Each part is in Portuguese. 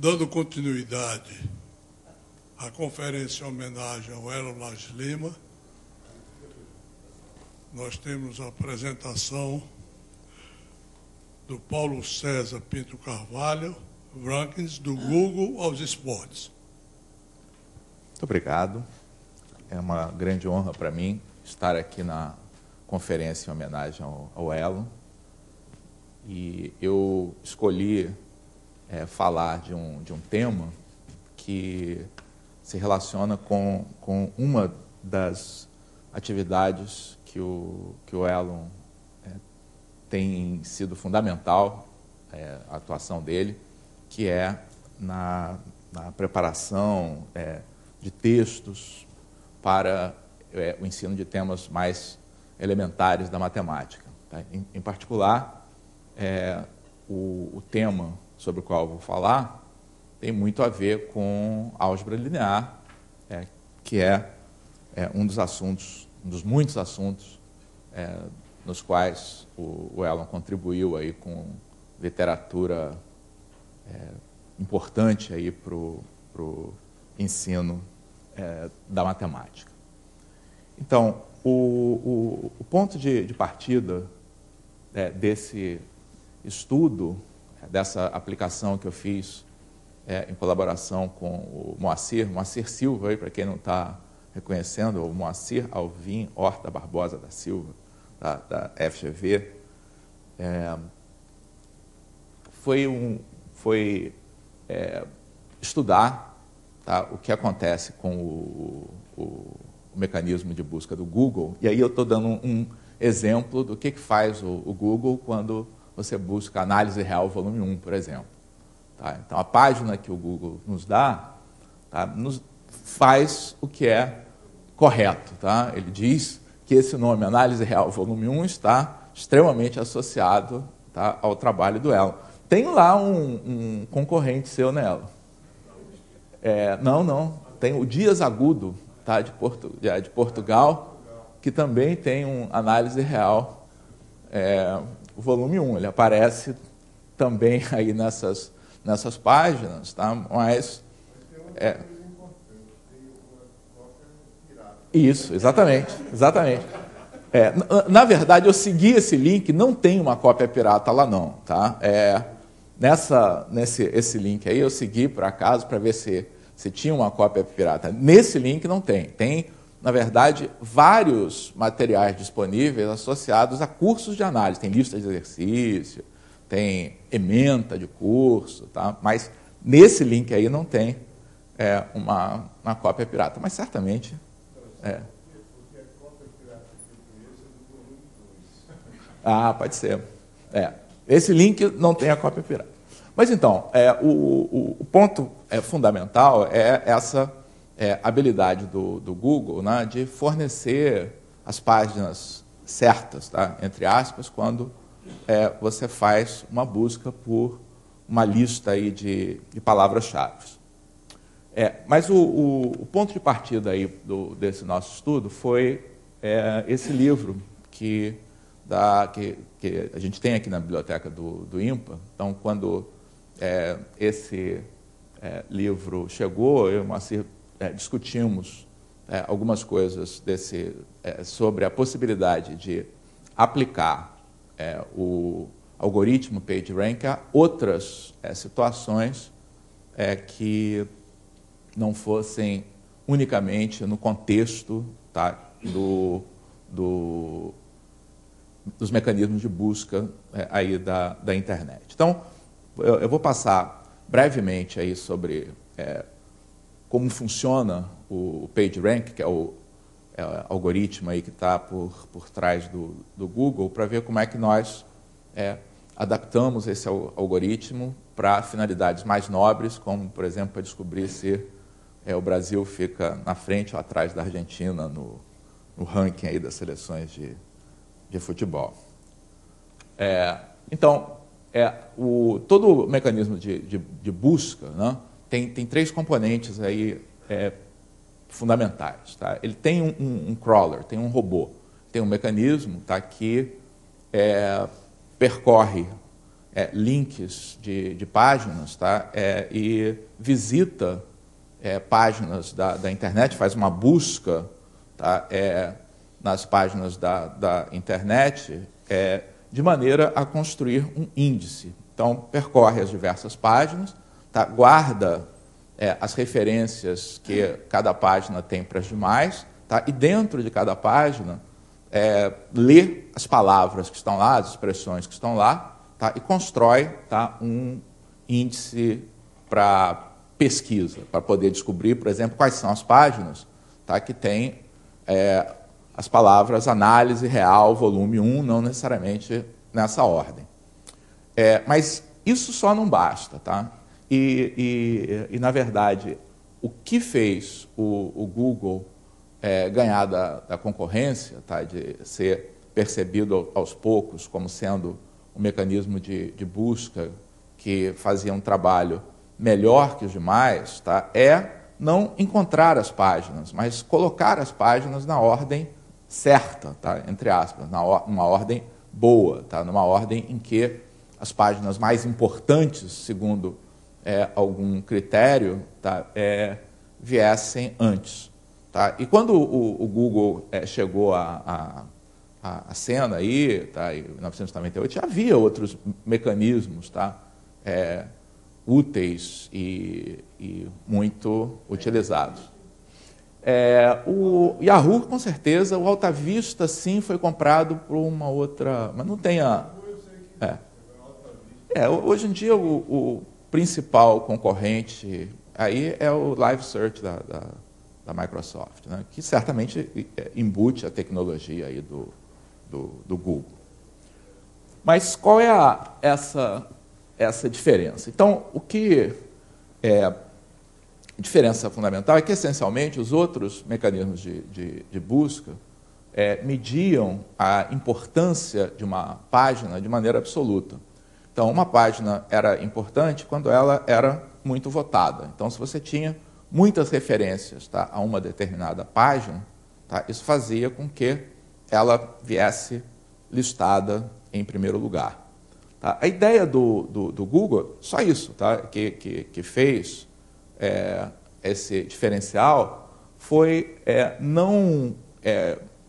Dando continuidade à conferência em homenagem ao Elon Lages Lima, nós temos a apresentação do Paulo César Pinto Carvalho, Rankings do Google aos esportes. Muito obrigado. É uma grande honra para mim estar aqui na conferência em homenagem ao Elon. E eu escolhi falar de um tema que se relaciona com uma das atividades que o Elon tem sido fundamental, a atuação dele, que é na preparação de textos para o ensino de temas mais elementares da matemática. Tá? Em particular, o tema sobre o qual eu vou falar tem muito a ver com álgebra linear, que é um dos muitos assuntos nos quais o Elon contribuiu aí com literatura importante aí para o ensino da matemática. Então, o ponto de partida desse estudo, dessa aplicação que eu fiz em colaboração com o Moacir Silva, para quem não está reconhecendo, o Moacir Alvim Horta Barbosa da Silva, da FGV, foi estudar, tá, o que acontece com o mecanismo de busca do Google. E aí eu estou dando um exemplo do que faz o Google quando você busca análise real volume 1, por exemplo. Tá? Então, a página que o Google nos dá, tá, nos faz o que é correto. Tá? Ele diz que esse nome, análise real volume 1, está extremamente associado, tá, ao trabalho do Elon. Tem lá um concorrente seu nela. Não. Tem o Dias Agudo, tá, de Portugal, que também tem um análise real o volume 1. Ele aparece também aí nessas páginas, tá? Mas isso, exatamente. Na verdade, eu segui esse link, não tem uma cópia pirata lá não, tá? Esse link aí eu segui por acaso para ver se tinha uma cópia pirata. Nesse link não tem. Tem, na verdade, vários materiais disponíveis associados a cursos de análise. Tem lista de exercício, tem ementa de curso, tá? Mas nesse link aí não tem uma cópia pirata. Mas certamente... pode ser. Esse link não tem a cópia pirata. Mas então, o ponto fundamental é essa habilidade do Google, né, de fornecer as páginas certas, tá, entre aspas, quando você faz uma busca por uma lista aí de palavras-chave. Mas o ponto de partida aí desse nosso estudo foi esse livro que a gente tem aqui na biblioteca do IMPA. Então, quando esse livro chegou, eu e o Moacir discutimos algumas coisas sobre a possibilidade de aplicar o algoritmo PageRank a outras situações que não fossem unicamente no contexto, tá, dos mecanismos de busca aí da internet. Então, eu vou passar brevemente aí sobre como funciona o PageRank, que é o algoritmo aí que está por trás do Google, para ver como é que nós adaptamos esse algoritmo para finalidades mais nobres, como, por exemplo, para descobrir se o Brasil fica na frente ou atrás da Argentina no ranking aí das seleções de futebol. Então, todo o mecanismo de busca, né, tem três componentes aí fundamentais. Tá? Ele tem um crawler, tem um robô, tem um mecanismo, tá, que percorre links de páginas, tá? E visita páginas da internet, faz uma busca, tá? Nas páginas da internet, de maneira a construir um índice. Então, percorre as diversas páginas, tá? Guarda as referências que cada página tem para as demais, tá? E dentro de cada página, lê as palavras que estão lá, as expressões que estão lá, tá? E constrói, tá, um índice para pesquisa, para poder descobrir, por exemplo, quais são as páginas, tá, que têm as palavras análise real, volume 1, não necessariamente nessa ordem. Mas isso só não basta. Tá? E, na verdade, o que fez o Google ganhar da concorrência, tá, de ser percebido aos poucos como sendo um mecanismo de busca que fazia um trabalho melhor que os demais, tá, não encontrar as páginas, mas colocar as páginas na ordem certa, tá, entre aspas, numa ordem boa, tá, numa ordem em que as páginas mais importantes, segundo algum critério, tá, viessem antes. Tá? E quando o Google chegou à cena, aí, tá, em 1998, já havia outros mecanismos, tá, úteis e muito utilizados. O Yahoo, com certeza, o Alta Vista, sim, foi comprado por uma outra... Mas não tem a... hoje em dia, o principal concorrente aí é o Live Search da Microsoft, né, que certamente embute a tecnologia aí do Google. Mas qual é essa diferença? Então, o que a diferença fundamental é que, essencialmente, os outros mecanismos de busca mediam a importância de uma página de maneira absoluta. Então, uma página era importante quando ela era muito votada. Então, se você tinha muitas referências, tá, a uma determinada página, tá, isso fazia com que ela viesse listada em primeiro lugar. Tá? A ideia do Google, só isso, tá, que fez esse diferencial, foi não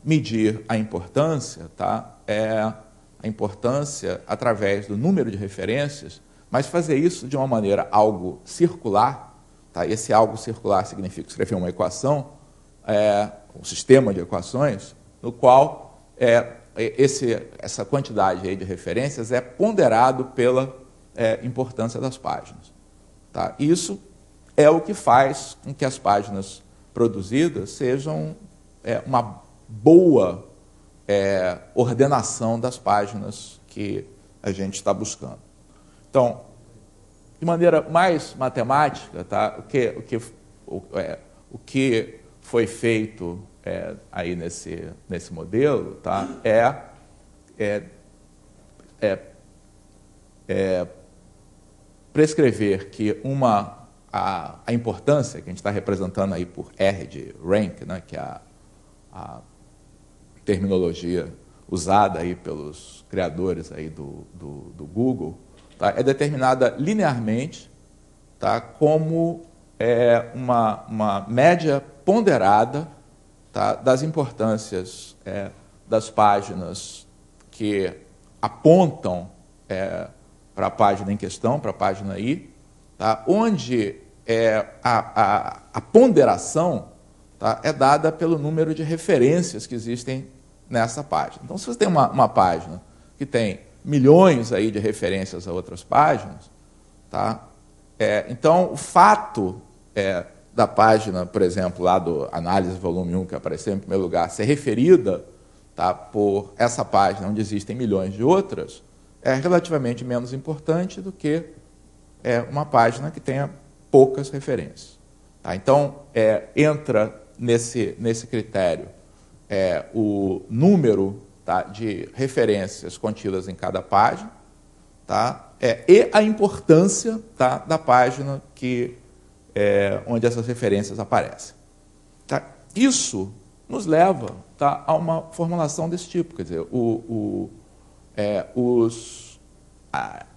medir a importância, tá, a importância através do número de referências, mas fazer isso de uma maneira algo circular. Tá? Esse algo circular significa escrever uma equação, um sistema de equações, no qual essa quantidade aí de referências é ponderado pela importância das páginas. Tá? Isso é o que faz com que as páginas produzidas sejam uma boa ordenação das páginas que a gente está buscando. Então, de maneira mais matemática, tá, o que foi feito aí nesse modelo, tá, prescrever que a importância, que a gente está representando aí por R de rank, né, que é a terminologia usada aí pelos criadores aí do Google, tá, é determinada linearmente, tá, como uma média ponderada, tá, das importâncias das páginas que apontam para a página em questão, para a página I, tá, onde a ponderação, tá, é dada pelo número de referências que existem nessa página. Então, se você tem uma página que tem milhões aí de referências a outras páginas, tá, então o fato da página, por exemplo, lá do análise volume 1, que apareceu em primeiro lugar, ser referida, tá, por essa página onde existem milhões de outras, é relativamente menos importante do que uma página que tenha poucas referências. Tá? Então, entra nesse critério o número, tá, de referências contidas em cada página, tá, e a importância, tá, da página onde essas referências aparecem. Tá? Isso nos leva, tá, a uma formulação desse tipo. Quer dizer,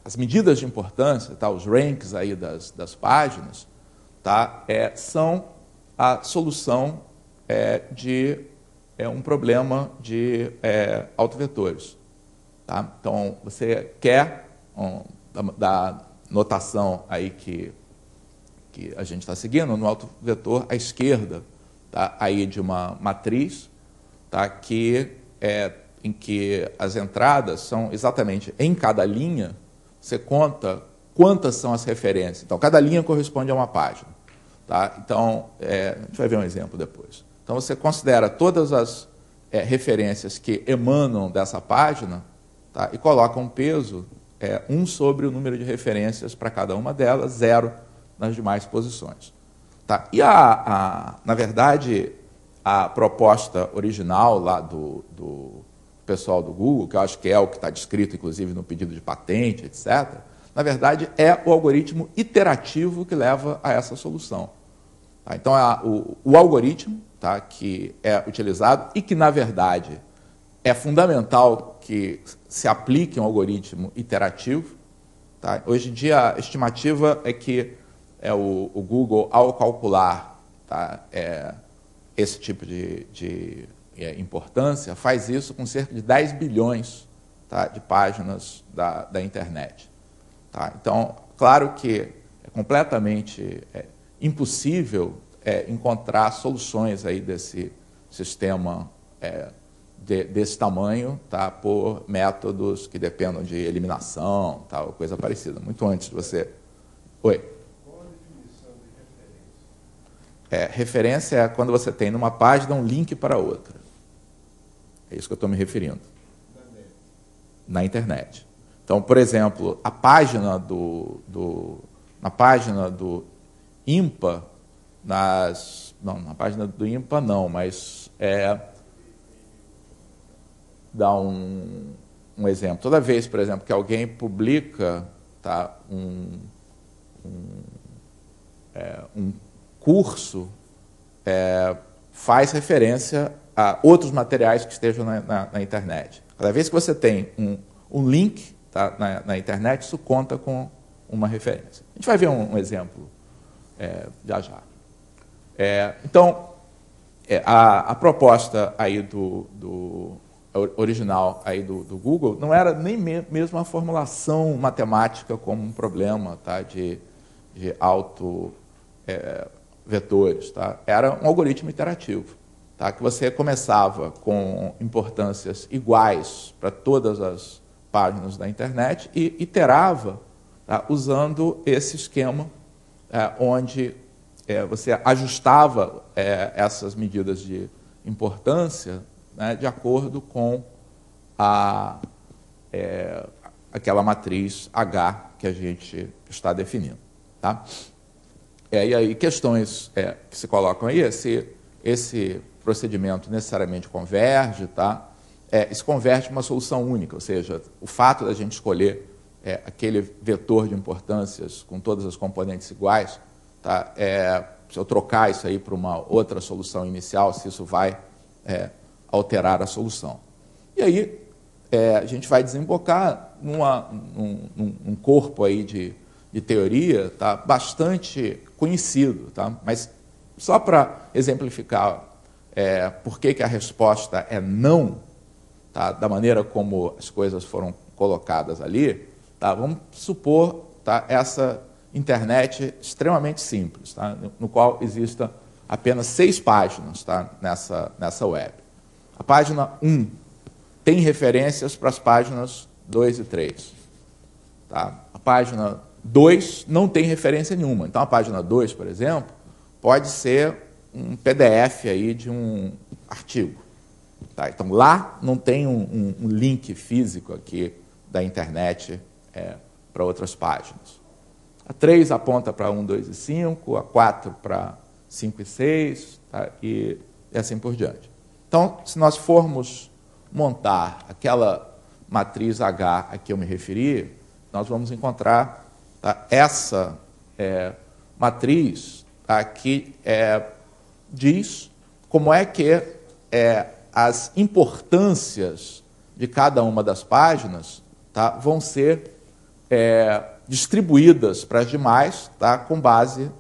as medidas de importância, tá, os ranks aí das páginas, tá, são a solução de um problema de autovetores. Tá? Então, você quer, da notação aí que a gente está seguindo, no autovetor à esquerda, tá, aí de uma matriz, tá, em que as entradas são exatamente em cada linha, você conta quantas são as referências. Então, cada linha corresponde a uma página. Tá? Então, a gente vai ver um exemplo depois. Então, você considera todas as referências que emanam dessa página, tá? E coloca um peso 1 sobre o número de referências para cada uma delas, 0 nas demais posições. Tá? E, na verdade, a proposta original lá do pessoal do Google, que eu acho que é o que está descrito, inclusive, no pedido de patente, etc., na verdade, é o algoritmo iterativo que leva a essa solução. Tá? Então, o algoritmo, tá, que é utilizado e que, na verdade, é fundamental que se aplique um algoritmo iterativo. Tá? Hoje em dia, a estimativa é que o Google, ao calcular, tá, esse tipo de importância, faz isso com cerca de 10 bilhões, tá, de páginas da internet. Tá? Então, claro que é completamente impossível encontrar soluções aí desse sistema desse tamanho, tá, por métodos que dependam de eliminação, tal, coisa parecida. Muito antes de você... Oi? Qual a definição de referência? Referência é quando você tem numa página um link para outra. É isso que eu estou me referindo. Na internet. Então, por exemplo, a página na página do IMPA, na página do IMPA não, mas dá um exemplo. Toda vez, por exemplo, que alguém publica, tá, um curso, faz referência a outros materiais que estejam na internet. Cada vez que você tem um link, tá, na internet, isso conta com uma referência. A gente vai ver um exemplo já. Então, a proposta aí original aí do Google não era nem mesmo uma formulação matemática como um problema, tá, de vetores. Tá? Era um algoritmo iterativo, tá, que você começava com importâncias iguais para todas as páginas da internet e iterava, tá, usando esse esquema onde você ajustava essas medidas de importância, né, de acordo com aquela matriz H que a gente está definindo. Tá? E aí, questões que se colocam aí, se esse procedimento necessariamente converge, tá? Isso converte uma solução única, ou seja, o fato da gente escolher aquele vetor de importâncias com todas as componentes iguais, tá? Se eu trocar isso aí para uma outra solução inicial, se isso vai alterar a solução. E aí a gente vai desembocar num corpo aí de teoria, tá, bastante conhecido, tá? Mas só para exemplificar por que a resposta é não, tá, da maneira como as coisas foram colocadas ali, tá, vamos supor, tá, essa internet extremamente simples, tá, no qual existam apenas 6 páginas, tá, nessa web. A página 1 tem referências para as páginas 2 e 3. Tá? A página 2 não tem referência nenhuma. Então, a página 2, por exemplo, pode ser um PDF aí de um artigo. Tá? Então, lá não tem um link físico aqui da internet para outras páginas. A 3 aponta para 1, 2 e 5, a 4 para 5 e 6, tá? E assim por diante. Então, se nós formos montar aquela matriz H a que eu me referi, nós vamos encontrar, tá, essa matriz, tá, que diz como é que as importâncias de cada uma das páginas, tá, vão ser distribuídas para as demais, tá, com base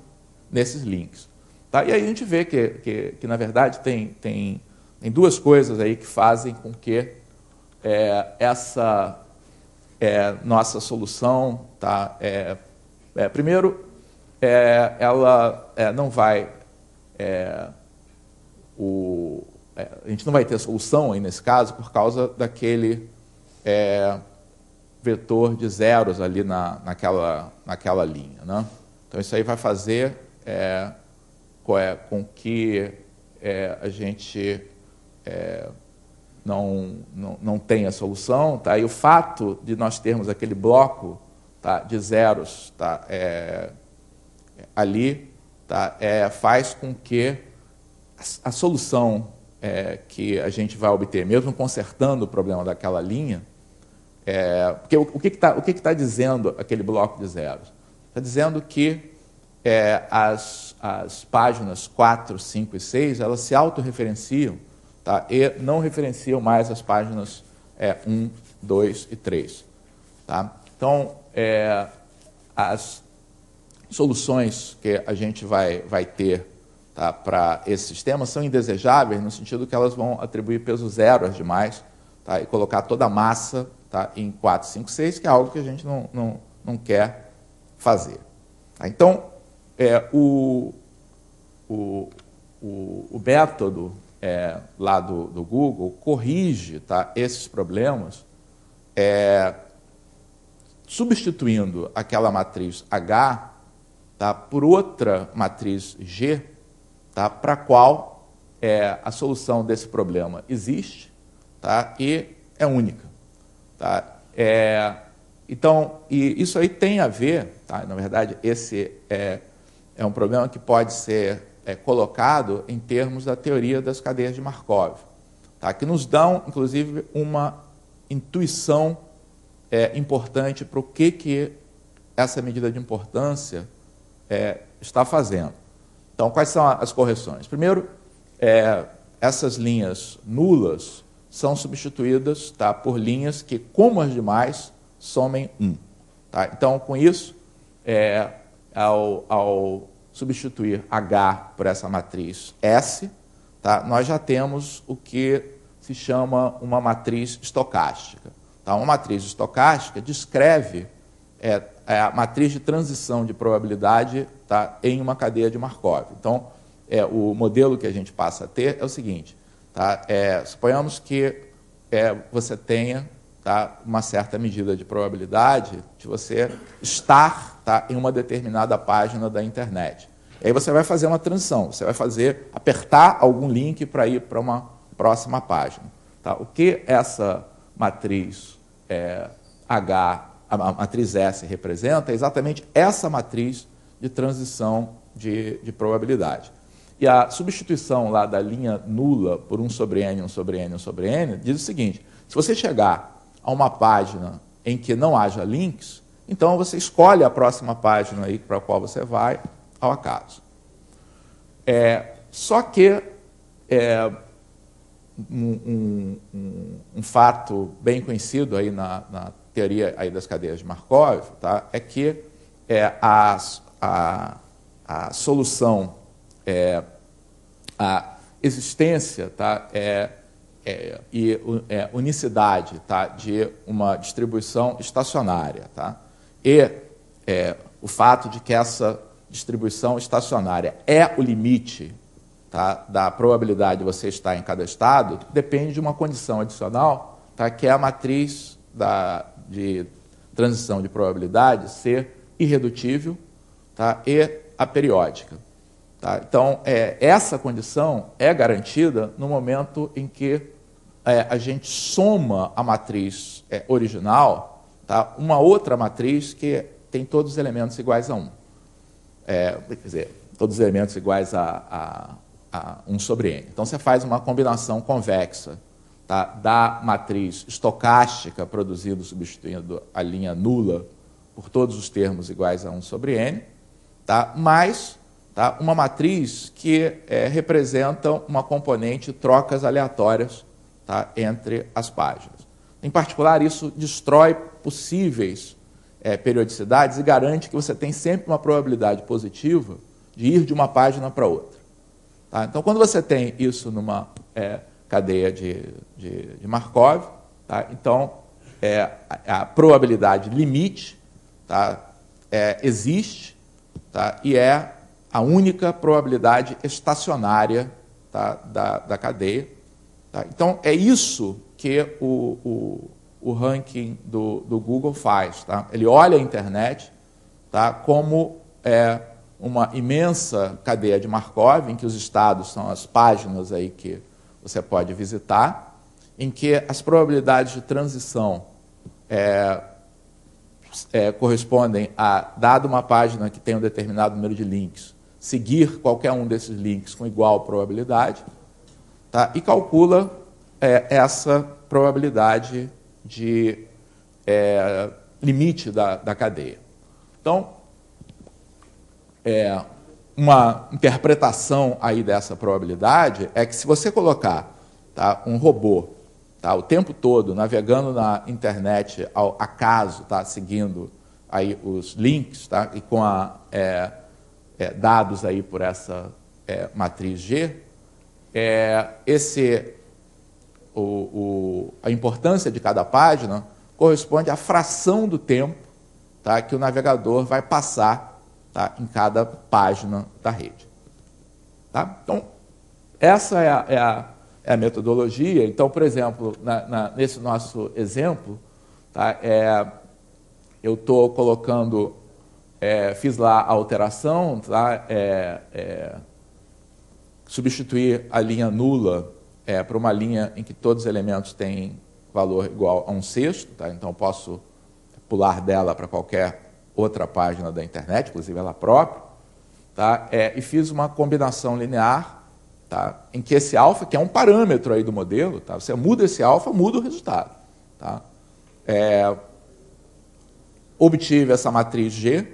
nesses links. Tá? E aí a gente vê que na verdade, tem duas coisas aí que fazem com que essa nossa solução, tá, primeiro, ela não vai... a gente não vai ter solução aí nesse caso por causa daquele vetor de zeros ali naquela linha, né? Então, isso aí vai fazer com que a gente não tenha solução, tá? E o fato de nós termos aquele bloco, tá, de zeros, tá, ali, tá, faz com que a solução que a gente vai obter, mesmo consertando o problema daquela linha, porque o que está dizendo aquele bloco de zeros? Está dizendo que as páginas 4, 5 e 6, elas se autorreferenciam, tá, e não referenciam mais as páginas 1, 2 e 3. Tá? Então, as soluções que a gente vai ter, tá, para esse sistema são indesejáveis no sentido que elas vão atribuir peso zero às demais, tá, e colocar toda a massa, tá, em 4, 5, 6, que é algo que a gente não quer fazer. Tá? Então, o método lá do Google corrige, tá, esses problemas substituindo aquela matriz H, tá, por outra matriz G, tá, para a qual a solução desse problema existe, tá, e é única. Tá? Então, e isso aí tem a ver, tá, na verdade, esse é um problema que pode ser colocado em termos da teoria das cadeias de Markov, tá, que nos dão, inclusive, uma intuição importante para o que essa medida de importância está fazendo. Então, quais são as correções? Primeiro, essas linhas nulas são substituídas, tá, por linhas que, como as demais, somem 1. Tá? Então, com isso, ao substituir H por essa matriz S, tá, nós já temos o que se chama uma matriz estocástica. Tá? Uma matriz estocástica descreve a matriz de transição de probabilidade, tá, em uma cadeia de Markov. Então, o modelo que a gente passa a ter é o seguinte, tá? Suponhamos que você tenha, tá, uma certa medida de probabilidade de você estar, tá, em uma determinada página da internet. E aí você vai fazer uma transição, você vai apertar algum link para ir para uma próxima página. Tá? O que essa matriz a matriz S representa é exatamente essa matriz de transição de probabilidade. E a substituição lá da linha nula por 1 sobre n, 1 sobre n, 1 sobre n, diz o seguinte: se você chegar a uma página em que não haja links, então você escolhe a próxima página aí para a qual você vai, ao acaso. Só que um fato bem conhecido aí na teoria aí das cadeias de Markov, tá, é que a solução, a existência, tá, e unicidade, tá, de uma distribuição estacionária, tá, e o fato de que essa distribuição estacionária é o limite, tá, da probabilidade de você estar em cada estado, depende de uma condição adicional, tá, que é a matriz de transição de probabilidade ser irredutível, tá, e aperiódica. Tá? Então, essa condição é garantida no momento em que a gente soma a matriz original, tá, uma outra matriz que tem todos os elementos iguais a 1. Quer dizer, todos os elementos iguais a 1 sobre n. Então, você faz uma combinação convexa, tá, da matriz estocástica produzida substituindo a linha nula por todos os termos iguais a 1 sobre n, tá, mais, tá, uma matriz que representa uma componente de trocas aleatórias, tá, entre as páginas. Em particular, isso destrói possíveis periodicidades e garante que você tem sempre uma probabilidade positiva de ir de uma página para outra. Tá? Então, quando você tem isso numa cadeia de Markov, tá? Então, a probabilidade limite, tá? Existe, tá? E é a única probabilidade estacionária, tá? da cadeia. Tá? Então, é isso que o ranking do Google faz. Tá? Ele olha a internet, tá? Como uma imensa cadeia de Markov, em que os estados são as páginas aí que você pode visitar, em que as probabilidades de transição correspondem a, dado uma página que tem um determinado número de links, seguir qualquer um desses links com igual probabilidade, tá? E calcula essa probabilidade de limite da cadeia. Então, uma interpretação aí dessa probabilidade é que se você colocar, tá, um robô, tá, o tempo todo navegando na internet ao acaso, tá, seguindo aí os links, tá, e com dados aí por essa matriz G, a importância de cada página corresponde à fração do tempo, tá, que o navegador vai passar, tá, em cada página da rede. Tá? Então, essa é a metodologia. Então, por exemplo, nesse nosso exemplo, tá, eu estou colocando, fiz lá a alteração, tá, substituir a linha nula para uma linha em que todos os elementos têm valor igual a 1/6, tá? Então eu posso pular dela para qualquer outra página da internet, inclusive ela própria, tá? E fiz uma combinação linear, tá? Em que esse alfa, que é um parâmetro aí do modelo, tá? Você muda esse alfa, muda o resultado. Tá? Obtive essa matriz G,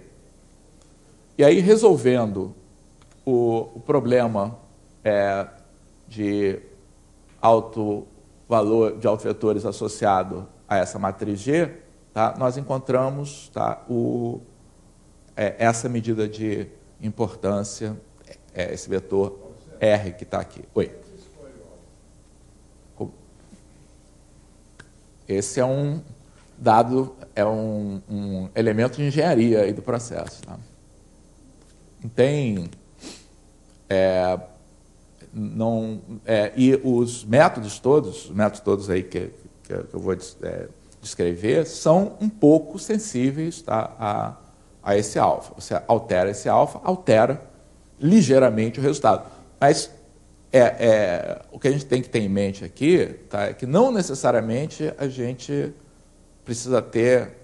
e aí resolvendo o problema de alto valor de autovetores associado a essa matriz G, tá? Nós encontramos, tá, essa medida de importância, esse vetor R que está aqui. Oi. Esse é um dado, um elemento de engenharia aí do processo. Tá? Não tem... e os métodos todos aí que eu vou descrever, são um pouco sensíveis, tá, a esse alfa. Você altera esse alfa, altera ligeiramente o resultado. Mas o que a gente tem que ter em mente aqui, tá, é que não necessariamente a gente precisa ter,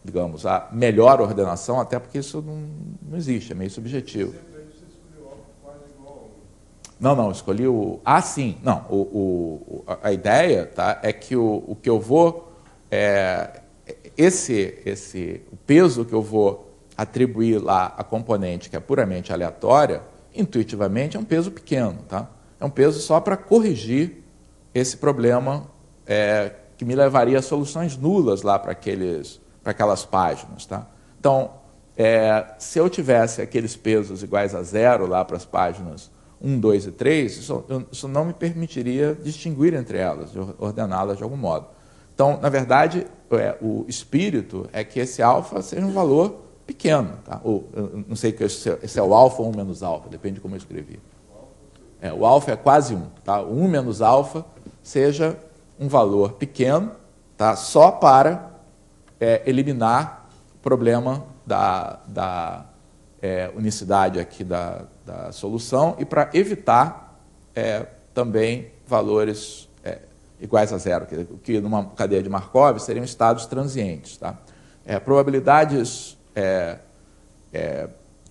digamos, a melhor ordenação, até porque isso não existe, é meio subjetivo. Não, escolhi o... sim. Não, a ideia, tá, é que o que eu vou... o peso que eu vou atribuir lá a componente que é puramente aleatória, intuitivamente é um peso pequeno. Tá? É um peso só para corrigir esse problema que me levaria a soluções nulas lá para aquelas páginas. Tá? Então, se eu tivesse aqueles pesos iguais a 0 lá para as páginas 1, 2 e 3, isso não me permitiria distinguir entre elas, ordená-las de algum modo. Então, na verdade, o espírito é que esse alfa seja um valor pequeno. Tá? Eu não sei se é o alfa ou 1 menos alfa, depende de como eu escrevi. O alfa é quase 1. Tá? O 1 menos alfa seja um valor pequeno, tá? Só para eliminar o problema da unicidade aqui da solução e para evitar também valores iguais a 0, que numa cadeia de Markov seriam estados transientes. Tá? Probabilidades,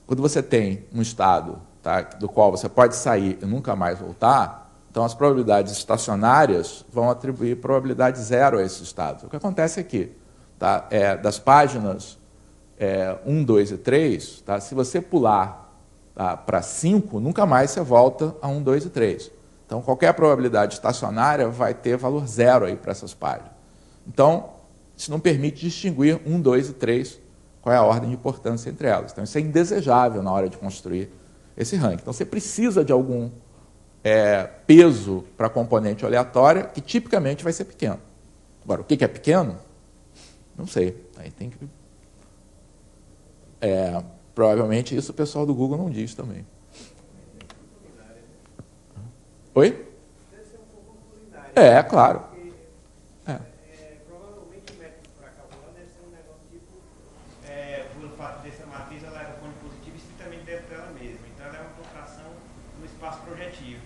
quando você tem um estado, tá, do qual você pode sair e nunca mais voltar, então as probabilidades estacionárias vão atribuir probabilidade 0 a esses estados. O que acontece aqui, tá, das páginas 1, 2 e 3, tá, se você pular, tá, para 5, nunca mais você volta a 1, 2 e 3. Então, qualquer probabilidade estacionária vai ter valor 0 aí para essas páginas. Então, isso não permite distinguir 1, 2 e 3, qual é a ordem de importância entre elas. Então, isso é indesejável na hora de construir esse ranking. Então, você precisa de algum peso para a componente aleatória, que tipicamente vai ser pequeno. Agora, o que é pequeno? Não sei. Aí tem que... provavelmente isso o pessoal do Google não diz também. Oi? Claro. Provavelmente o método para calcular deve ser um negócio tipo, por fato dessa matriz, ela era cone positivo estritamente dentro dela mesma. Então, ela é uma contração no espaço projetivo.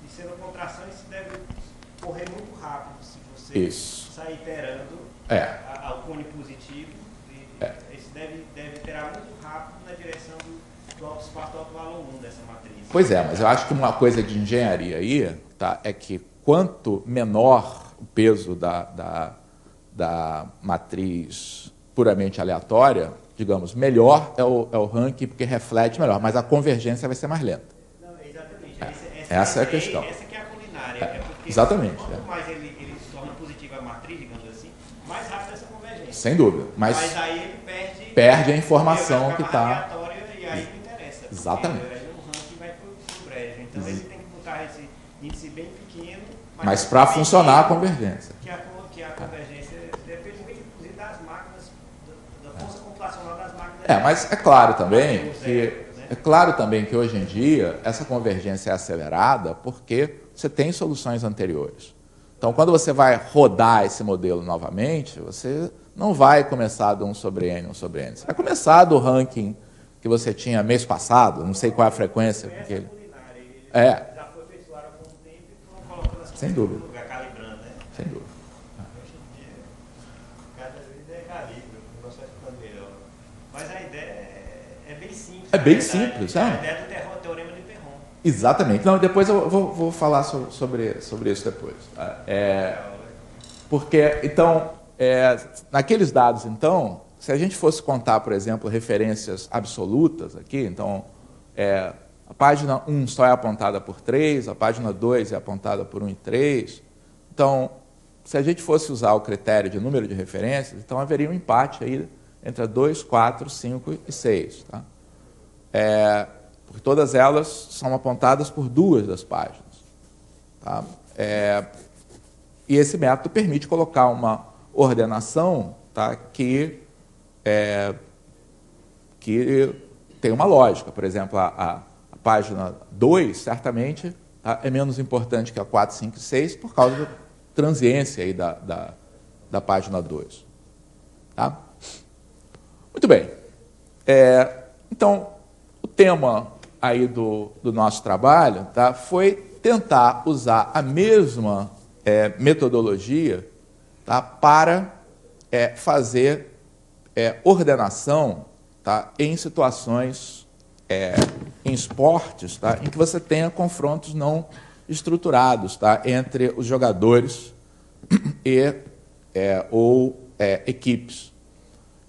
E sendo uma contração, isso deve correr muito rápido se você sair iterando ao cone positivo. Isso deve iterar muito rápido na direção do alto espaço do alto valor 1 dessa matriz. Pois é, mas eu acho que uma coisa de engenharia aí, tá, é que quanto menor o peso da matriz puramente aleatória, digamos, melhor é o ranking, porque reflete melhor, mas a convergência vai ser mais lenta. Não, exatamente. Essa é a questão. Essa que é a culinária. Porque exatamente. Quanto mais ele se torna positiva a matriz, digamos assim, mais rápido essa convergência. Sem dúvida. Mas aí ele perde a informação que está... E aí não interessa. Exatamente. Aí o ranking vai para o brejo. Então ele tem que botar esse índice bem pequeno. Mas para funcionar a convergência. Que a convergência depende muito, inclusive, das máquinas, da força computacional das máquinas. Mas é claro também que hoje em dia essa convergência é acelerada porque você tem soluções anteriores. Então, quando você vai rodar esse modelo novamente, você não vai começar do 1 sobre N, 1 sobre N. Você vai começar do ranking que você tinha mês passado, não sei qual é a frequência. Porque ele... Já foi aperfeiçoado há algum tempo e foram colocando as sem dúvida. no lugar, calibrando, né? Sem dúvida. Hoje em dia, cada vez calibra, o negócio vai ficando melhor. Mas a ideia é bem simples. É bem simples, A ideia do teorema de Perron. Exatamente. Não, depois eu vou falar sobre isso depois. Porque, então, naqueles dados, então, se a gente fosse contar, por exemplo, referências absolutas aqui, então, a página 1 só é apontada por 3, a página 2 é apontada por 1 e 3. Então, se a gente fosse usar o critério de número de referências, então haveria um empate aí entre a 2, 4, 5 e 6. Tá? Porque todas elas são apontadas por 2 das páginas. Tá? E esse método permite colocar uma ordenação, tá, que tem uma lógica. Por exemplo, a página 2, certamente, tá, é menos importante que a 4, 5 e 6 por causa da transiência aí da página 2. Tá? Muito bem. Então, o tema aí do nosso trabalho, tá, foi tentar usar a mesma metodologia, tá, para fazer ordenação, tá, em situações, em esportes, tá, em que você tenha confrontos não estruturados, tá, entre os jogadores ou equipes.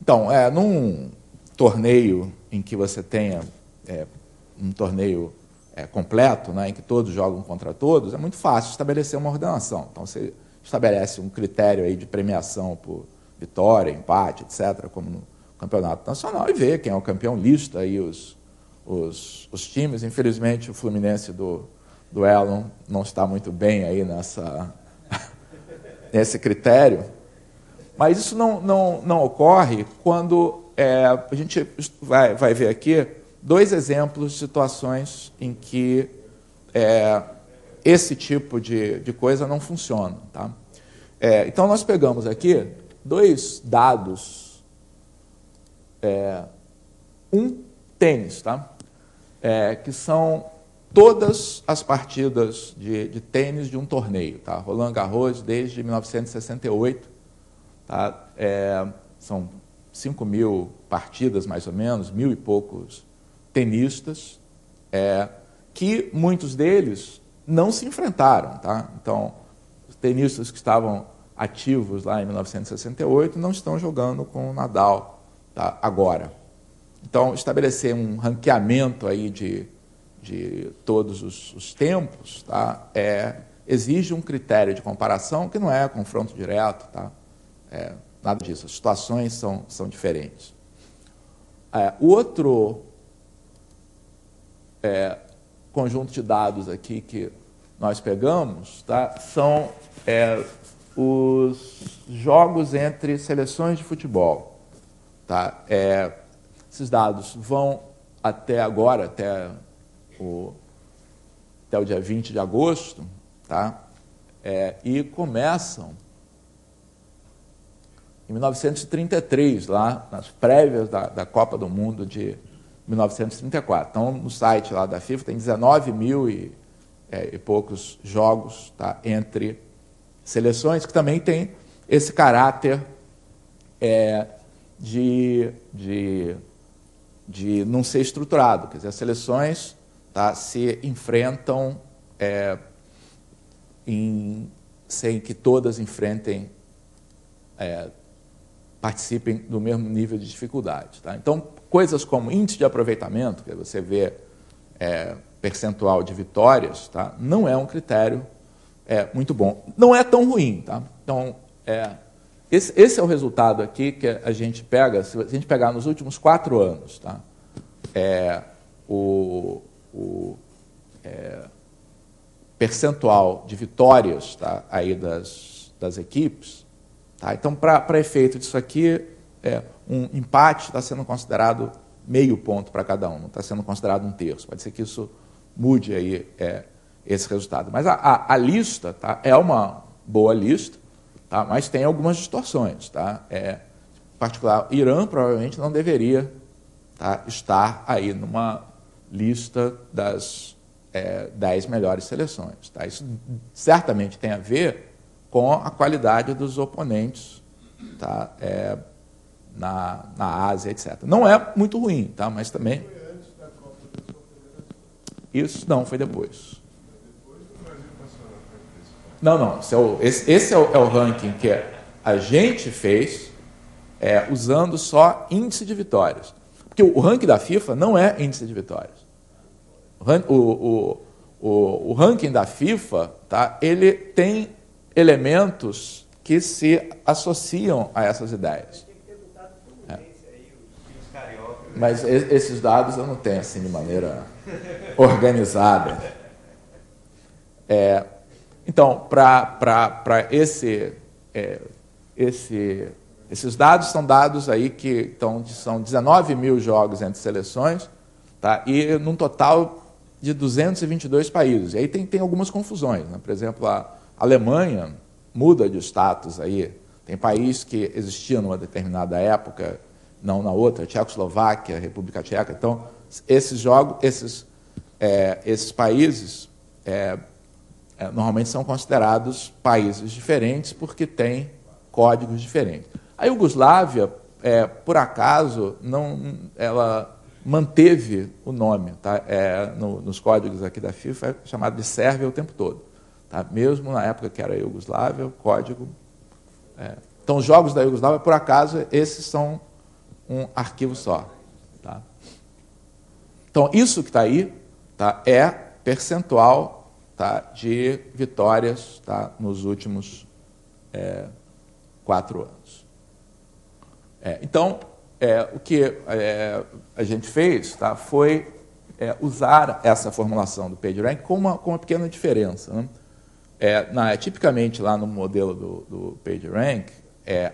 Então, num torneio em que você tenha um torneio completo, né, em que todos jogam contra todos, é muito fácil estabelecer uma ordenação. Então, você estabelece um critério aí de premiação por vitória, empate, etc., como no campeonato nacional, e vê quem é o campeão, lista aí os times. Infelizmente, o Fluminense do Elon não está muito bem aí nesse critério, mas isso não ocorre quando a gente vai ver aqui 2 exemplos de situações em que esse tipo de coisa não funciona. Tá? Então, nós pegamos aqui 2 dados, tênis, tá? Que são todas as partidas de tênis de um torneio. Tá? Roland Garros desde 1968. Tá? São 5.000 partidas, mais ou menos, 1.000 e poucos tenistas, que muitos deles não se enfrentaram. Tá? Então, os tenistas que estavam ativos lá em 1968 não estão jogando com o Nadal, tá, agora. Então, estabelecer um ranqueamento aí de todos os tempos, tá, exige um critério de comparação que não é confronto direto. Tá? nada disso. As situações são diferentes. O outro conjunto de dados aqui que nós pegamos, tá, são os jogos entre seleções de futebol. Tá? Esses dados vão até agora, até o dia 20 de agosto, tá? E começam em 1933, lá nas prévias da Copa do Mundo de 1934. Então, no site lá da FIFA tem 19 mil e poucos jogos, tá, entre seleções, que também tem esse caráter de não ser estruturado. Quer dizer, as seleções, tá, se enfrentam sem que todas enfrentem, participem do mesmo nível de dificuldade. Tá? Então, coisas como índice de aproveitamento, que você vê percentual de vitórias, tá, não é um critério muito bom. Não é tão ruim. Tá? Então, esse é o resultado aqui que a gente pega, se a gente pegar nos últimos 4 anos, tá? O percentual de vitórias, tá, aí das equipes. Tá? Então, para efeito disso aqui, um empate está sendo considerado meio ponto para cada um, não está sendo considerado 1/3. Pode ser que isso mude aí, esse resultado. Mas a lista, tá, é uma boa lista, tá, mas tem algumas distorções. Tá? Em particular, Irã provavelmente não deveria, tá, estar aí numa lista das 10 melhores seleções. Tá? Isso certamente tem a ver com a qualidade dos oponentes, tá, na Ásia, etc. Não é muito ruim, tá, mas também... Foi antes da Copa da Confederação? Isso não, foi depois. Depois o Brasil passou na frente desse ponto. Não. Esse é o ranking que a gente fez usando só índice de vitórias. Porque o ranking da FIFA não é índice de vitórias. O ranking da FIFA, tá, ele tem elementos que se associam a essas ideias. Mas esses dados eu não tenho assim de maneira organizada. Então, para esses dados são dados aí que são 19 mil jogos entre seleções, tá, e num total de 222 países. E aí tem algumas confusões, né? Por exemplo, a Alemanha muda de status aí. Tem país que existia numa determinada época, não na outra, Tchecoslováquia, República Tcheca. Então, esses países normalmente são considerados países diferentes porque têm códigos diferentes. A Iugoslávia, por acaso, ela manteve o nome, tá? Nos códigos aqui da FIFA é chamado de Sérvia o tempo todo. Tá? Mesmo na época que era Iugoslávia, o código... Então, os jogos da Iugoslávia, por acaso, esses são um arquivo só. Tá? Então, isso que está aí, tá, é percentual, tá, de vitórias, tá, nos últimos 4 anos. Então, o que a gente fez, tá, foi usar essa formulação do PageRank com uma pequena diferença. Né? Tipicamente, lá no modelo do PageRank,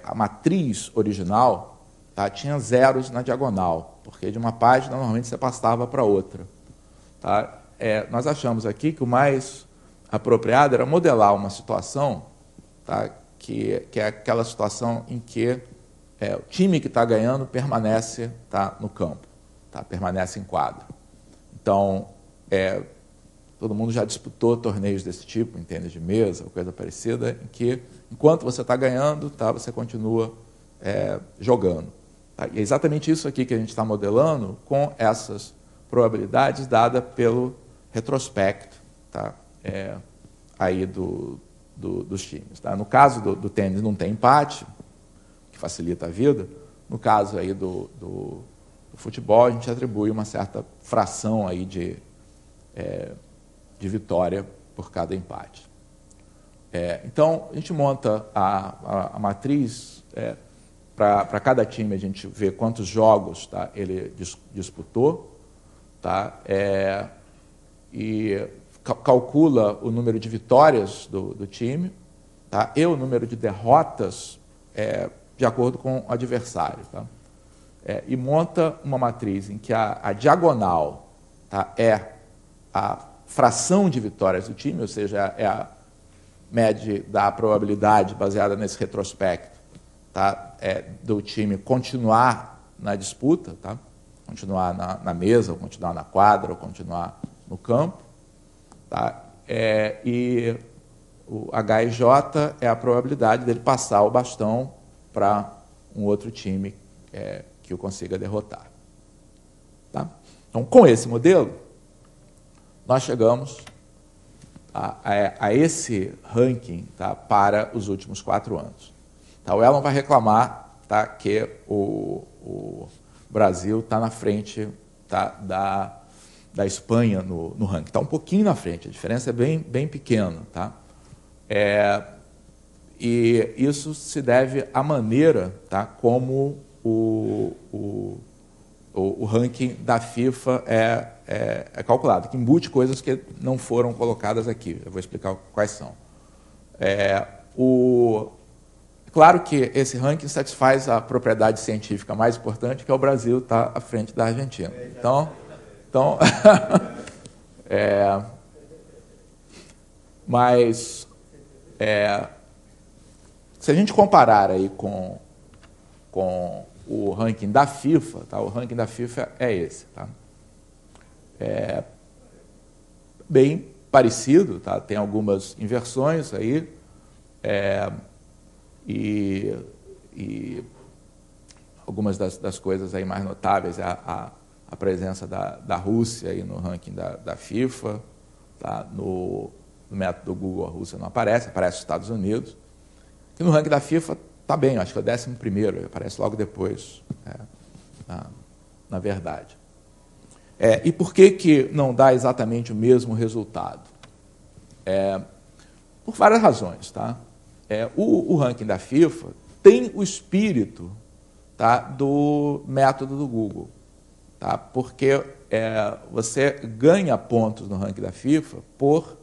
a matriz original, tá, tinha zeros na diagonal, porque de uma página, normalmente, você passava para outra. Tá? Nós achamos aqui que o mais apropriado era modelar uma situação, tá, que é aquela situação em que o time que está ganhando permanece, tá, no campo, tá, permanece em quadro. Então, todo mundo já disputou torneios desse tipo, em tênis de mesa, ou coisa parecida, em que, enquanto você está ganhando, tá, você continua jogando. Tá? E é exatamente isso aqui que a gente está modelando com essas probabilidades dadas pelo retrospecto, tá, aí dos times. Tá? No caso do tênis não tem empate, que facilita a vida. No caso aí do futebol, a gente atribui uma certa fração aí de vitória por cada empate. Então, a gente monta a matriz para cada time a gente vê quantos jogos, tá, ele disputou, tá, e calcula o número de vitórias do time, tá, e o número de derrotas de acordo com o adversário. Tá, e monta uma matriz em que a diagonal, tá, é a fração de vitórias do time, ou seja, é a mede da probabilidade baseada nesse retrospecto, tá, do time continuar na disputa, tá, continuar na mesa, ou continuar na quadra, ou continuar no campo. Tá, e o HIJ é a probabilidade dele passar o bastão para um outro time que o consiga derrotar. Tá? Então, com esse modelo, nós chegamos a esse ranking, tá, para os últimos 4 anos. Tá, o Elon vai reclamar, tá, que o Brasil está na frente, tá, da Espanha no ranking. Está um pouquinho na frente, a diferença é bem pequena. Tá? E isso se deve à maneira, tá, como o ranking da FIFA é calculado, que embute coisas que não foram colocadas aqui. Eu vou explicar quais são. Claro que esse ranking satisfaz a propriedade científica mais importante, que é o Brasil estar à frente da Argentina. Então mas se a gente comparar aí com o ranking da FIFA, tá? O ranking da FIFA é esse, tá? Bem parecido, tá? Tem algumas inversões aí, e algumas das coisas aí mais notáveis é a presença da Rússia aí no ranking da FIFA, tá? No método Google a Rússia não aparece os Estados Unidos. E no ranking da FIFA está bem, acho que é o 11º, aparece logo depois, na verdade. E por que não dá exatamente o mesmo resultado? Por várias razões. Tá? O ranking da FIFA tem o espírito, tá, do método do Google, tá? Porque você ganha pontos no ranking da FIFA por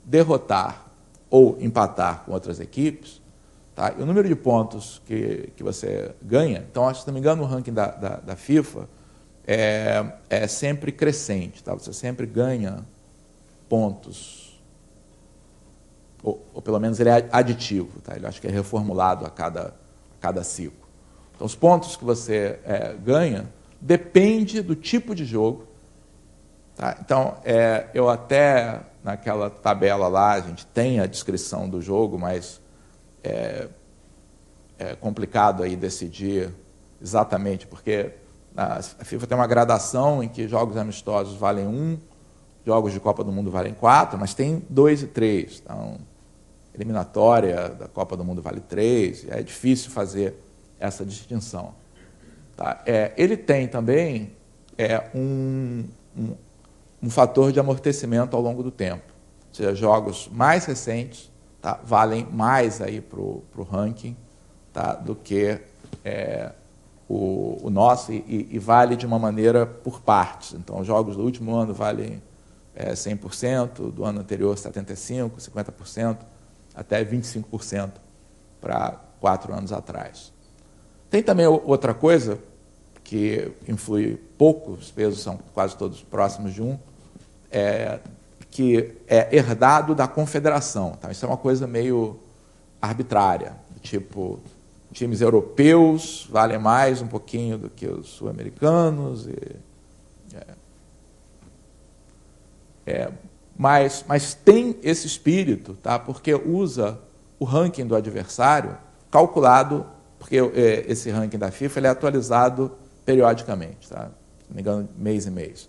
derrotar ou empatar com outras equipes. Tá? E o número de pontos que você ganha, então, se não me engano, no ranking da FIFA é sempre crescente. Tá? Você sempre ganha pontos, ou pelo menos ele é aditivo. Tá? Ele acho que é reformulado a cada ciclo. Então, os pontos que você ganha depende do tipo de jogo. Tá? Então, eu até, naquela tabela lá, a gente tem a descrição do jogo, mas é complicado aí decidir exatamente, porque a FIFA tem uma gradação em que jogos amistosos valem 1, jogos de Copa do Mundo valem 4, mas tem 2 e 3. Então, eliminatória da Copa do Mundo vale 3, é difícil fazer essa distinção. Tá? Ele tem também um fator de amortecimento ao longo do tempo. Ou seja, jogos mais recentes, tá, valem mais para o ranking, tá, do que o nosso, e vale de uma maneira por partes. Então, os jogos do último ano valem 100%, do ano anterior 75%, 50%, até 25% para 4 anos atrás. Tem também outra coisa que influi pouco, os pesos são quase todos próximos de 1, que é herdado da confederação. Tá? Isso é uma coisa meio arbitrária, tipo, times europeus valem mais um pouquinho do que os sul-americanos, mas tem esse espírito, tá? Porque usa o ranking do adversário calculado, porque esse ranking da FIFA ele é atualizado periodicamente, tá? Se não me engano, mês em mês.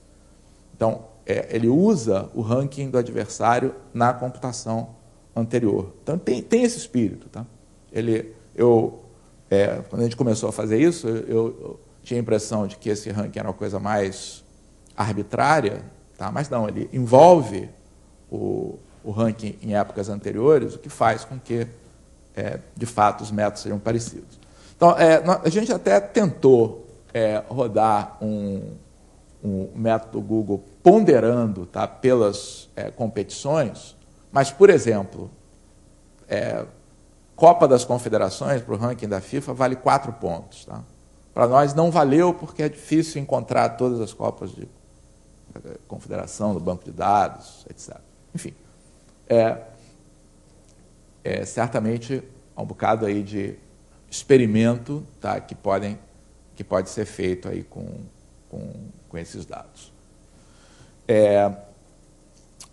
Então, ele usa o ranking do adversário na computação anterior. Então, tem esse espírito. Tá? Quando a gente começou a fazer isso, eu tinha a impressão de que esse ranking era uma coisa mais arbitrária, tá? Mas não, ele envolve o ranking em épocas anteriores, o que faz com que, de fato, os métodos sejam parecidos. Então, a gente até tentou rodar um método Google ponderando, tá, pelas competições, mas, por exemplo, Copa das Confederações, para o ranking da FIFA, vale 4 pontos. Tá? Para nós não valeu porque é difícil encontrar todas as Copas de Confederação, do banco de dados, etc. Enfim, certamente há um bocado aí de experimento, tá, que pode ser feito aí com esses dados.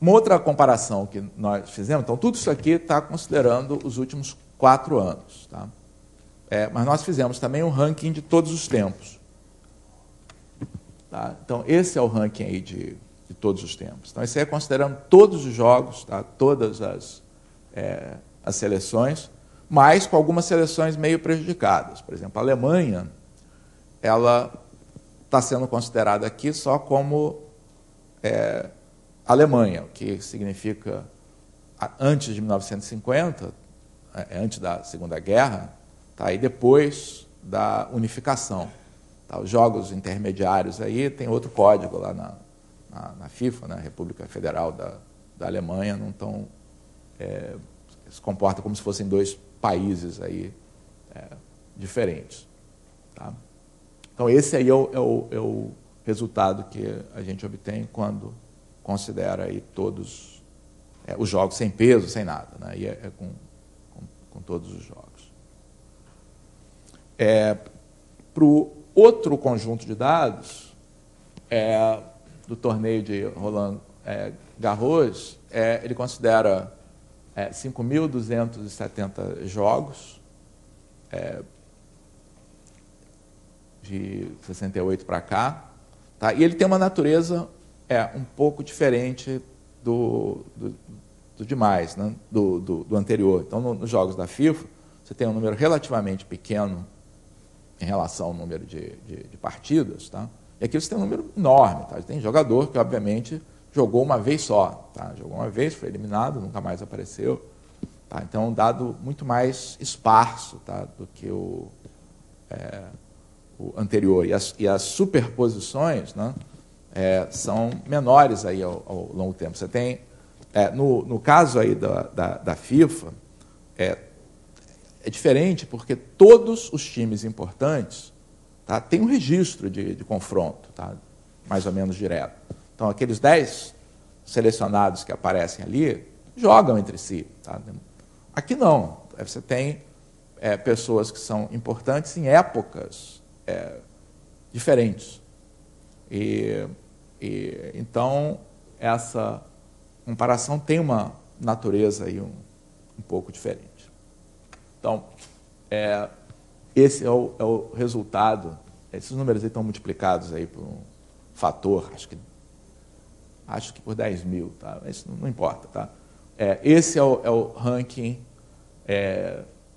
Uma outra comparação que nós fizemos, então tudo isso aqui está considerando os últimos 4 anos. Tá? Mas nós fizemos também um ranking de todos os tempos. Tá? Então, esse é o ranking aí de todos os tempos. Então, esse é considerando todos os jogos, tá? Todas as seleções, mas com algumas seleções meio prejudicadas. Por exemplo, a Alemanha, ela está sendo considerada aqui só como Alemanha, o que significa antes de 1950, antes da Segunda Guerra, tá? E depois da unificação. Tá? Os jogos intermediários aí tem outro código lá na FIFA, na República Federal da Alemanha, não estão se comporta como se fossem 2 países aí diferentes. Tá? Então, esse aí é o resultado que a gente obtém quando considera aí todos os jogos sem peso, sem nada, né? E com todos os jogos. Para o outro conjunto de dados do torneio de Roland Garros, ele considera 5.270 jogos, de 68 para cá, tá? E ele tem uma natureza um pouco diferente do demais, né? do anterior. Então, nos jogos da FIFA, você tem um número relativamente pequeno em relação ao número de partidas, tá? E aqui você tem um número enorme. Tá? Tem jogador que, obviamente, jogou uma vez só. Tá? Jogou uma vez, foi eliminado, nunca mais apareceu. Tá? Então, é um dado muito mais esparso, tá? Do que o anterior. E as superposições, né, são menores aí ao longo do tempo. Você tem, no caso aí da FIFA, é diferente porque todos os times importantes, tá, têm um registro de confronto, tá, mais ou menos direto. Então, aqueles 10 selecionados que aparecem ali jogam entre si. Tá? Aqui não. Você tem pessoas que são importantes em épocas diferentes. Então, essa comparação tem uma natureza aí um pouco diferente. Então, esse é o resultado. Esses números aí estão multiplicados aí por um fator, acho que por 10 mil, tá? Isso não importa. Tá? Esse é o ranking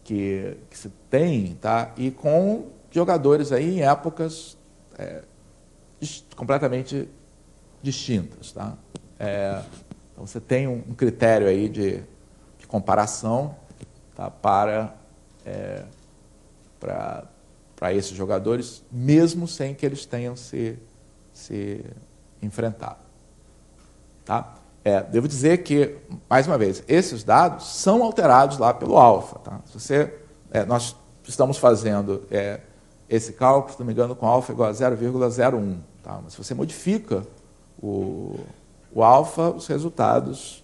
que se tem, tá? E com jogadores aí em épocas completamente distintas. Tá? Então, você tem um critério aí de comparação, tá? para esses jogadores, mesmo sem que eles tenham se enfrentado. Tá? Devo dizer que, mais uma vez, esses dados são alterados lá pelo alfa. Tá? Nós estamos fazendo esse cálculo, se não me engano, com alfa igual a 0,01. Tá? Mas se você modifica o alfa, os resultados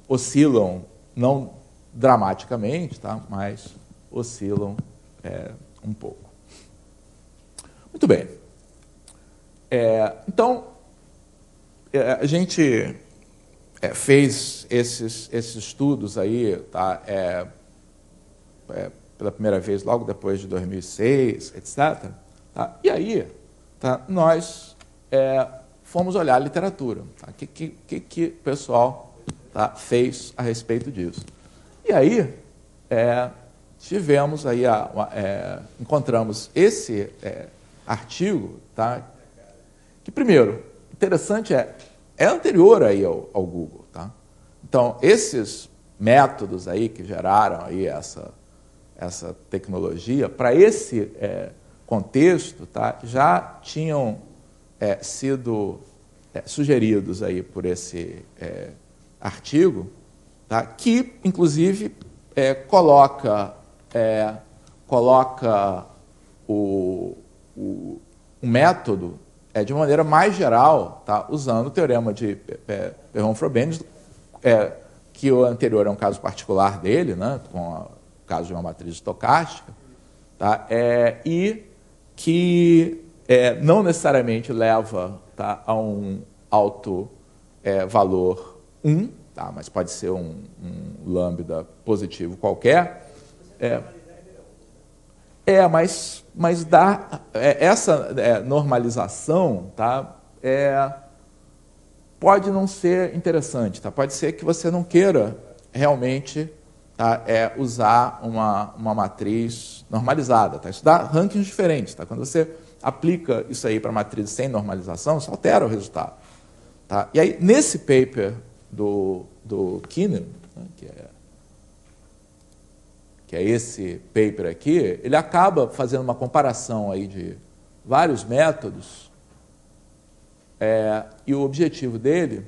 oscilam, não dramaticamente, tá? Mas oscilam um pouco. Muito bem. Então, a gente fez esses estudos aí, tá? Pela primeira vez logo depois de 2006, etc. Tá? E aí, tá? Nós fomos olhar a literatura. Tá? O que o pessoal, tá, fez a respeito disso? E aí, tivemos aí encontramos esse artigo, tá? Que, primeiro, interessante é anterior aí ao Google. Tá? Então, esses métodos aí que geraram aí essa tecnologia, para esse contexto, tá, já tinham sido sugeridos aí por esse artigo, tá, que, inclusive, coloca o método de uma maneira mais geral, tá, usando o teorema de Perron-Frobenius, que o anterior é um caso particular dele, né, com o caso de uma matriz estocástica, tá, e que não necessariamente leva, tá, a um alto valor 1, tá, mas pode ser um lambda positivo qualquer. Mas dá essa normalização, tá, pode não ser interessante, tá? Pode ser que você não queira realmente, tá, usar uma matriz normalizada, tá? Isso dá rankings diferentes, tá? Quando você aplica isso aí para matrizes sem normalização, isso altera o resultado, tá? E aí, nesse paper do Kinnan, né, que é esse paper aqui, ele acaba fazendo uma comparação aí de vários métodos, e o objetivo dele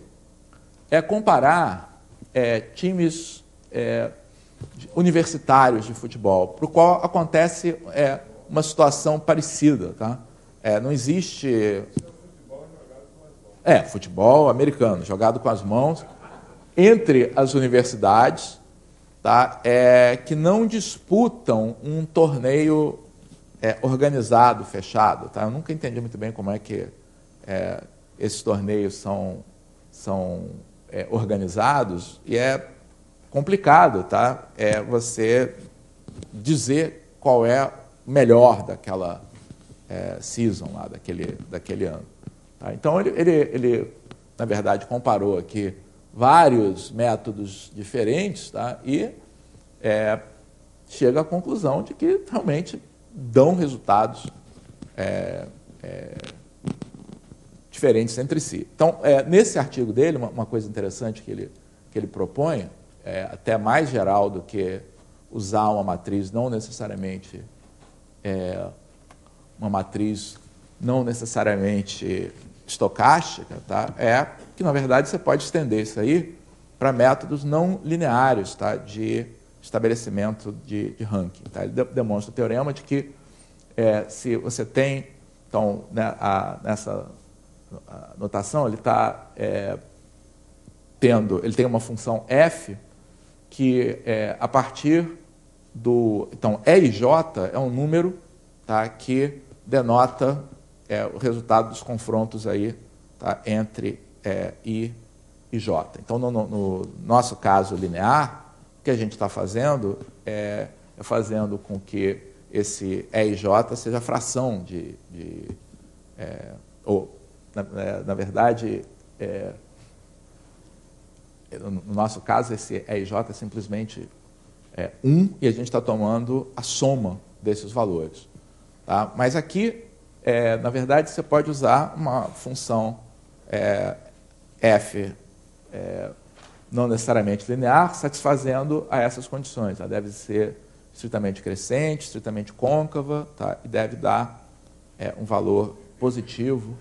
é comparar times universitários de futebol, para o qual acontece uma situação parecida. Tá? Não existe... futebol americano, jogado com as mãos, entre as universidades, tá? Que não disputam um torneio organizado, fechado. Tá? Eu nunca entendi muito bem como é que esses torneios são organizados, e é complicado, tá? Você dizer qual é o melhor daquela season lá, daquele ano. Tá? Então, ele, na verdade, comparou aqui vários métodos diferentes, tá? E chega à conclusão de que realmente dão resultados diferentes entre si. Então, nesse artigo dele, uma coisa interessante que ele propõe, até mais geral do que usar uma matriz não necessariamente estocástica, tá? Que, na verdade, você pode estender isso aí para métodos não lineares, tá? De estabelecimento de ranking. Tá? Ele demonstra o teorema de que se você tem, então, né, nessa notação, ele tem uma função f que a partir do... Então, E e J é um número, tá, que denota o resultado dos confrontos aí, tá, entre I e J. Então, no nosso caso linear, o que a gente está fazendo é fazendo com que esse E e J seja fração na verdade, no nosso caso, esse E e J é simplesmente 1, e a gente está tomando a soma desses valores. Tá? Mas aqui, na verdade, você pode usar uma função f não necessariamente linear, satisfazendo a essas condições. Ela deve ser estritamente crescente, estritamente côncava, tá? E deve dar um valor positivo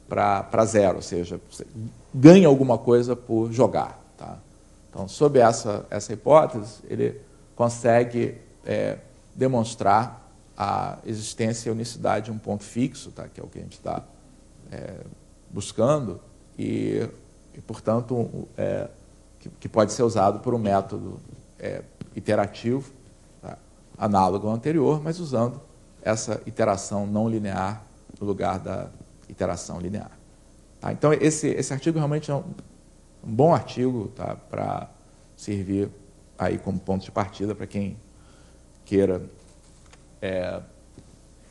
para zero, ou seja, você ganha alguma coisa por jogar. Tá? Então, sob essa hipótese, ele consegue demonstrar a existência e a unicidade de um ponto fixo, tá? Que é o que a gente está buscando, e portanto, que pode ser usado por um método iterativo, tá? Análogo ao anterior, mas usando essa iteração não linear no lugar da iteração linear. Tá? Então, esse artigo realmente é um bom artigo, tá, para servir aí como ponto de partida para quem queira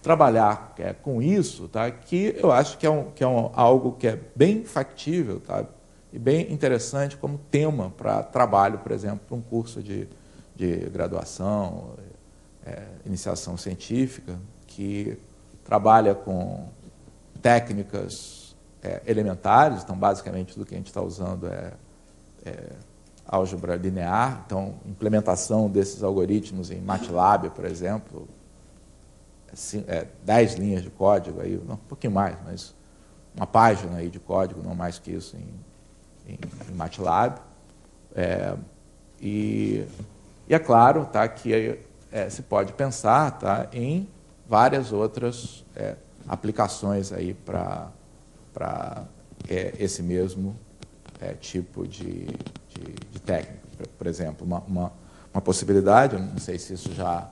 trabalhar com isso, tá, que eu acho que é algo que é bem factível, tá, e bem interessante como tema para trabalho, por exemplo, para um curso de graduação, iniciação científica, que trabalha com técnicas elementares. Então, basicamente, tudo que a gente está usando álgebra linear, então, implementação desses algoritmos em MATLAB, por exemplo, 10 linhas de código, aí, não, um pouquinho mais, mas uma página aí de código, não mais que isso, em MATLAB. E é claro, tá, que se pode pensar, tá, em várias outras aplicações aí para esse mesmo tipo de técnica. Por exemplo, uma possibilidade, eu não sei se isso já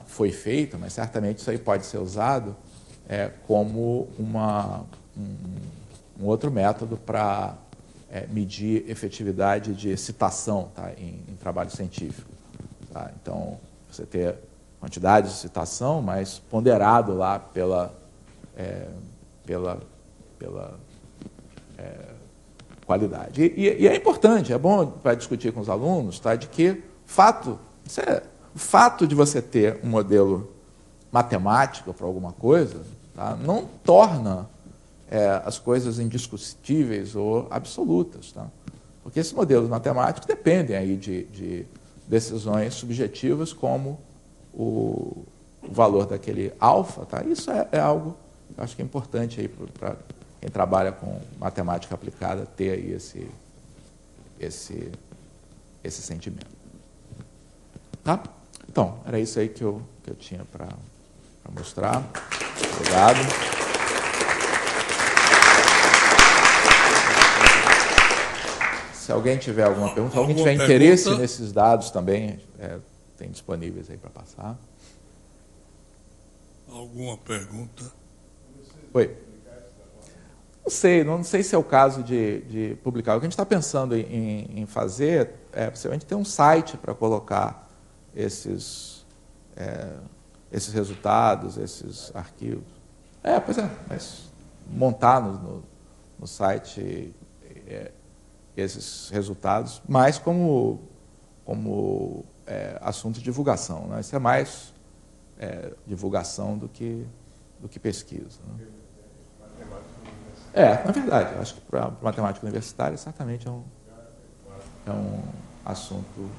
foi feito, mas certamente isso aí pode ser usado como um outro método para medir efetividade de citação, tá, em trabalho científico. Tá? Então, você ter quantidade de citação, mas ponderado lá pela qualidade. E é importante, é bom para discutir com os alunos, tá, de que o fato de você ter um modelo matemático para alguma coisa, tá, não torna as coisas indiscutíveis ou absolutas. Tá? Porque esses modelos matemáticos dependem aí de decisões subjetivas, como o valor daquele alfa. Tá? Isso é algo que eu acho que é importante para quem trabalha com matemática aplicada ter aí esse sentimento. Tá? Então, era isso aí que eu tinha para mostrar. Obrigado. Se alguém tiver alguma pergunta, se alguém tiver interesse nesses dados também, tem disponíveis aí para passar. Alguma pergunta? Oi. Não sei se é o caso de publicar. O que a gente está pensando em fazer possivelmente ter um site para colocar esses resultados, esses arquivos. Pois é, mas montar no site esses resultados, mais como assunto de divulgação. Né? Isso é mais divulgação do que pesquisa. Né? Na verdade, acho que para matemática universitária certamente é um assunto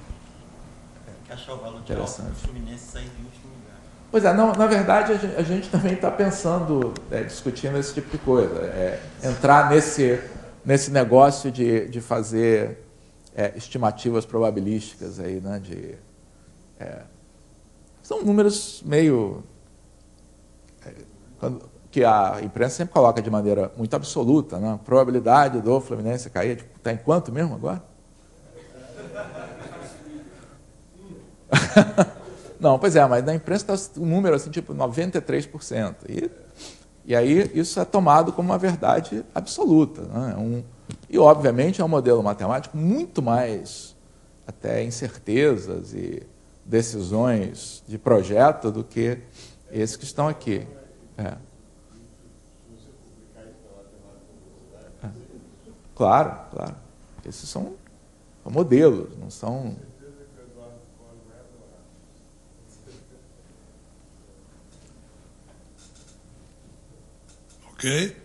interessante. O Fluminense sair de último lugar. Pois é, não, na verdade a gente também está pensando, discutindo esse tipo de coisa, entrar nesse negócio de fazer estimativas probabilísticas aí, né? São números meio que a imprensa sempre coloca de maneira muito absoluta, né? A probabilidade do Fluminense cair está em quanto mesmo agora? Não, pois é, mas na imprensa está um número assim, tipo 93%. E aí isso é tomado como uma verdade absoluta. Né? E, obviamente, é um modelo matemático muito mais até incertezas e decisões de projeto do que esses que estão aqui. Claro. Esses são modelos, não são... Ok?